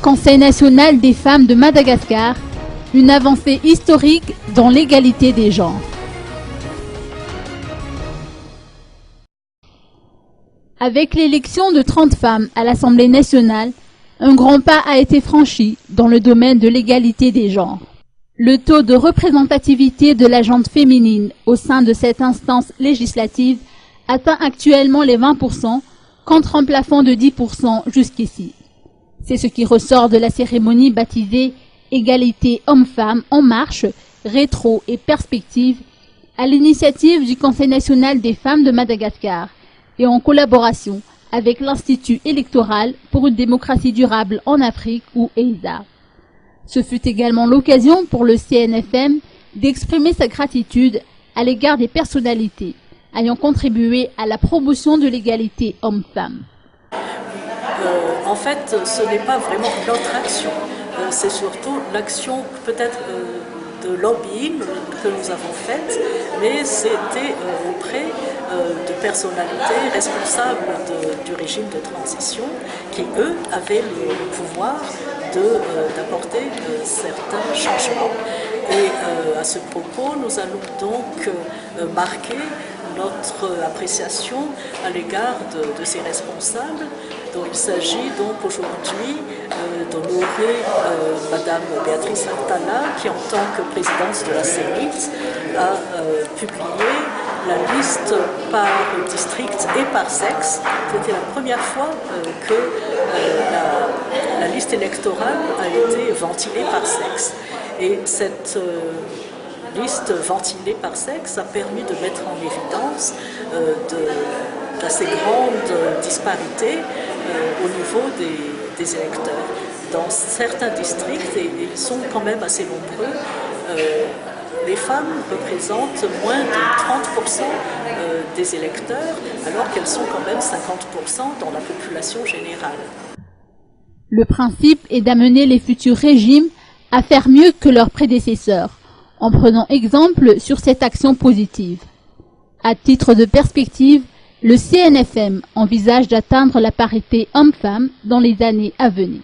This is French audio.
Conseil national des femmes de Madagascar, une avancée historique dans l'égalité des genres. Avec l'élection de 30 femmes à l'Assemblée nationale, un grand pas a été franchi dans le domaine de l'égalité des genres. Le taux de représentativité de la gente féminine au sein de cette instance législative atteint actuellement les 20%, contre un plafond de 10% jusqu'ici. C'est ce qui ressort de la cérémonie baptisée « Égalité hommes-femmes en marche, rétro et perspective » à l'initiative du Conseil national des femmes de Madagascar et en collaboration avec l'Institut électoral pour une démocratie durable en Afrique ou EISA. Ce fut également l'occasion pour le CNFM d'exprimer sa gratitude à l'égard des personnalités ayant contribué à la promotion de l'égalité homme-femme. En fait, ce n'est pas vraiment notre action, c'est surtout l'action peut-être de lobbying que nous avons faite, mais c'était auprès de personnalités responsables du régime de transition qui, eux, avaient le pouvoir d'apporter certains changements. Et à ce propos, nous allons donc marquer notre appréciation à l'égard de ces responsables, dont il s'agit donc aujourd'hui d'honorer Madame Béatrice Atala, qui en tant que présidente de la CENIT a publié la liste par district et par sexe. C'était la première fois que la liste électorale a été ventilée par sexe. Et cette liste ventilée par sexe a permis de mettre en évidence d'assez grandes disparités au niveau des électeurs. Dans certains districts, et ils sont quand même assez nombreux, les femmes représentent moins de 30% des électeurs, alors qu'elles sont quand même 50% dans la population générale. Le principe est d'amener les futurs régimes à faire mieux que leurs prédécesseurs, en prenant exemple sur cette action positive. À titre de perspective, le CNFM envisage d'atteindre la parité homme-femme dans les années à venir.